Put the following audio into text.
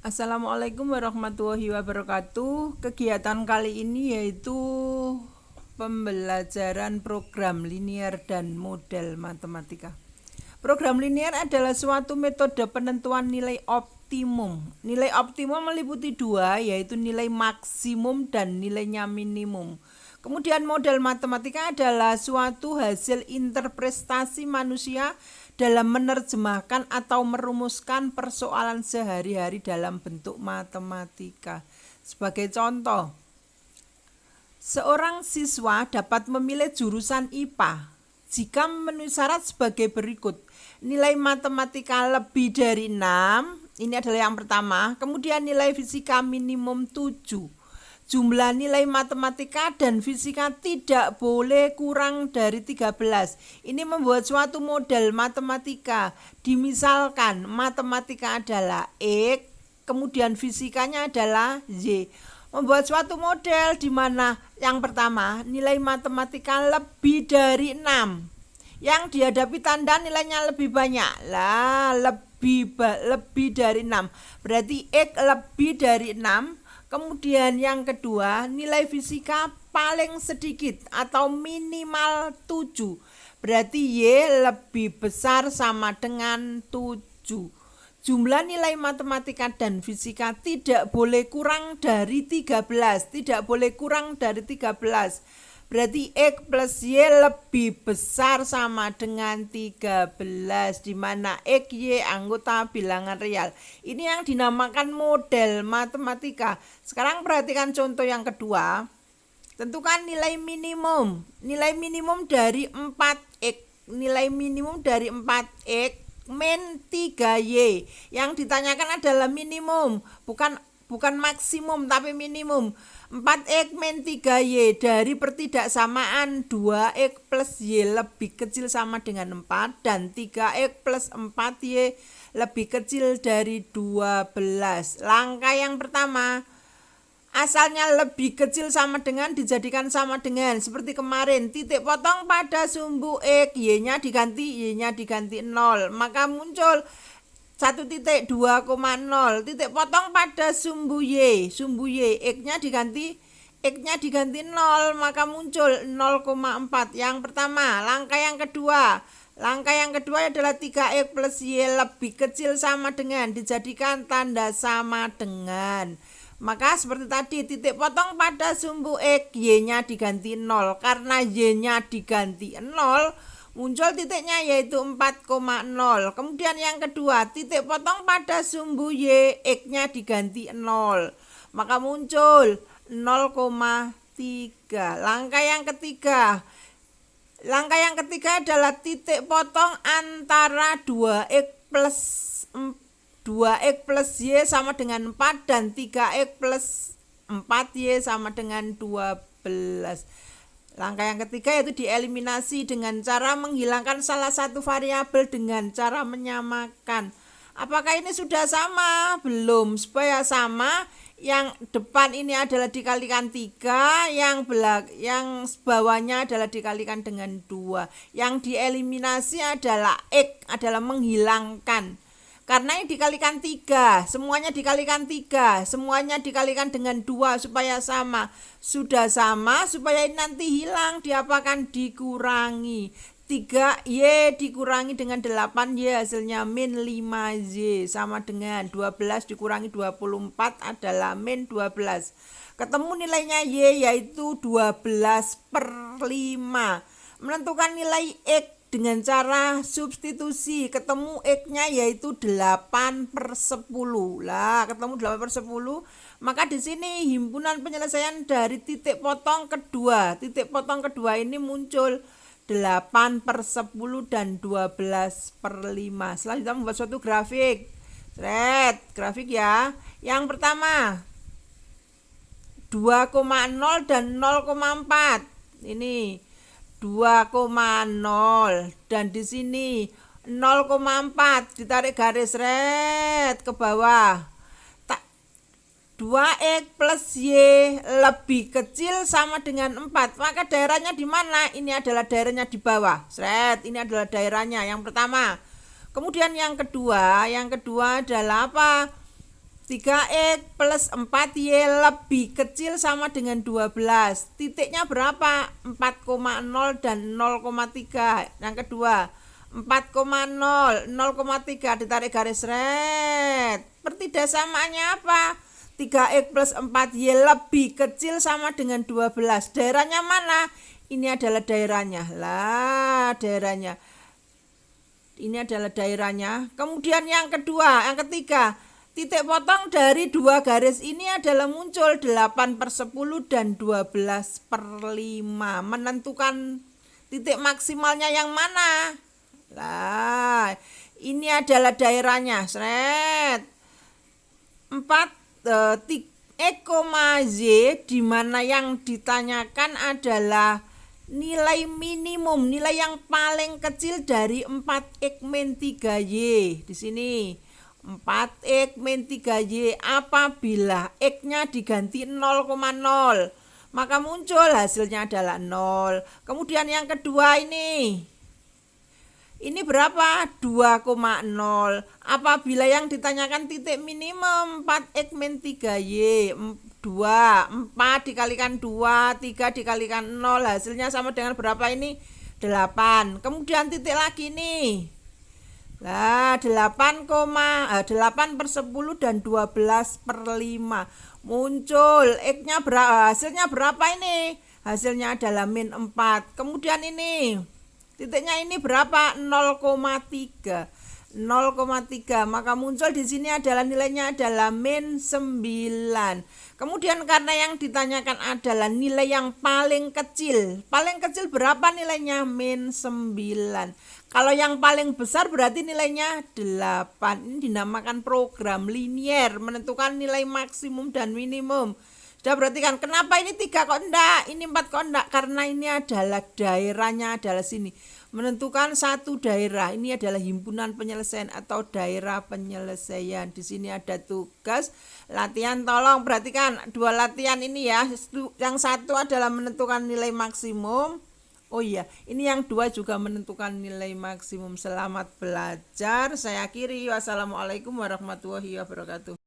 Assalamualaikum warahmatullahi wabarakatuh. Kegiatan kali ini yaitu pembelajaran program linier dan model matematika. Program linier adalah suatu metode penentuan nilai optimum. Nilai optimum meliputi dua, yaitu nilai maksimum dan nilainya minimum. Kemudian model matematika adalah suatu hasil interpretasi manusia dalam menerjemahkan atau merumuskan persoalan sehari-hari dalam bentuk matematika. Sebagai contoh, seorang siswa dapat memilih jurusan IPA jika memenuhi syarat sebagai berikut. Nilai matematika lebih dari 6, ini adalah yang pertama. Kemudian nilai fisika minimum 7. Jumlah nilai matematika dan fisika tidak boleh kurang dari 13. Ini membuat suatu model matematika. Dimisalkan matematika adalah X, kemudian fisikanya adalah Y. Membuat suatu model di mana yang pertama nilai matematika lebih dari 6. Yang dihadapi tanda nilainya lebih banyak. Lebih dari 6. Berarti X lebih dari 6. Kemudian yang kedua, nilai fisika paling sedikit atau minimal 7. Berarti Y lebih besar sama dengan 7. Jumlah nilai matematika dan fisika tidak boleh kurang dari 13. Tidak boleh kurang dari 13. Berarti X plus Y lebih besar sama dengan 13, di mana X, Y anggota bilangan real. Ini yang dinamakan model matematika. Sekarang perhatikan contoh yang kedua. Tentukan nilai minimum. Nilai minimum dari 4X. Nilai minimum dari 4X min 3Y. Yang ditanyakan adalah minimum, bukan maksimum tapi minimum. 4X min 3Y dari pertidaksamaan 2X plus Y lebih kecil sama dengan 4 dan 3X plus 4Y lebih kecil dari 12. Langkah yang pertama, asalnya lebih kecil sama dengan dijadikan sama dengan seperti kemarin, titik potong pada sumbu X, Y-nya diganti 0, maka muncul 1,2,0. Titik potong pada sumbu Y, X-nya diganti 0, maka muncul 0,4. Yang pertama. Langkah yang kedua adalah 3X plus Y lebih kecil sama dengan dijadikan tanda sama dengan. Maka seperti tadi, titik potong pada sumbu X, Y-nya diganti 0. Karena Y-nya diganti 0, muncul titiknya yaitu 4,0. Kemudian yang kedua, titik potong pada sumbu Y, X-nya diganti 0. Maka muncul 0,3. Langkah yang ketiga adalah titik potong antara 2X plus Y sama dengan 4 dan 3X plus 4Y sama dengan 12. Langkah yang ketiga yaitu dieliminasi dengan cara menghilangkan salah satu variabel dengan cara menyamakan. Apakah ini sudah sama? Belum. Supaya sama, yang depan ini adalah dikalikan 3, yang bawahnya adalah dikalikan dengan 2. Yang dieliminasi adalah X, adalah menghilangkan. Karena ini dikalikan 3, semuanya dikalikan 3, semuanya dikalikan dengan 2 supaya sama. Sudah sama, supaya ini nanti hilang, diapakan? Dikurangi. 3Y dikurangi dengan 8Y hasilnya min 5Y sama dengan 12 dikurangi 24 adalah min 12. Ketemu nilainya Y yaitu 12/5. Menentukan nilai X dengan cara substitusi, ketemu X-nya yaitu 8/10. Ketemu 8/10, maka di sini himpunan penyelesaian dari titik potong kedua. Titik potong kedua ini muncul 8/10 dan 12/5. Selanjutnya membuat suatu grafik. Grafik ya. Yang pertama 2,0 dan 0,4. Ini 2,0 dan di sini 0,4, ditarik garis ke bawah. 2X plus Y lebih kecil sama dengan 4. Maka daerahnya di mana? Ini adalah daerahnya di bawah. Ini adalah daerahnya yang pertama. Kemudian yang kedua adalah apa? 3X plus 4Y lebih kecil sama dengan 12. Titiknya berapa? 4,0 dan 0,3. Yang kedua, 4,0, 0,3 ditarik garis red. Pertidaksamannya apa? 3X plus 4Y lebih kecil sama dengan 12. Daerahnya mana? Ini adalah daerahnya. Lah, daerahnya. Ini adalah daerahnya. Kemudian yang kedua, yang ketiga, titik potong dari dua garis ini adalah muncul 8/10 dan 12/5. Menentukan titik maksimalnya yang mana? Nah, ini adalah daerahnya. Sret. 4 X, Z, di mana yang ditanyakan adalah nilai minimum, nilai yang paling kecil dari 4X min 3Y. Di sini 4X min 3Y apabila X-nya diganti 0,0 maka muncul hasilnya adalah 0. Kemudian yang kedua ini berapa? 2,0 apabila yang ditanyakan titik minimum 4X min 3Y 4 dikalikan 2, 3 dikalikan 0 hasilnya sama dengan berapa ini? 8. Kemudian titik lagi nih. Nah, 8/10 dan 12/5. Muncul X-nya hasilnya berapa ini? Hasilnya adalah min 4. Kemudian ini titiknya ini berapa? 0,3. 0,3 maka muncul di sini adalah nilainya adalah min 9. Kemudian karena yang ditanyakan adalah nilai yang paling kecil. Paling kecil berapa nilainya? Min 9. Kalau yang paling besar berarti nilainya 8. Ini dinamakan program linier menentukan nilai maksimum dan minimum. Sudah berarti kan kenapa ini 3 kok enggak, ini 4 kok enggak? Karena ini adalah daerahnya adalah sini. Menentukan satu daerah. Ini adalah himpunan penyelesaian atau daerah penyelesaian. Di sini ada tugas latihan, tolong perhatikan dua latihan ini ya. Yang satu adalah menentukan nilai maksimum. Oh iya, ini yang dua juga menentukan nilai maksimum. Selamat belajar. Saya akhiri. Wassalamualaikum warahmatullahi wabarakatuh.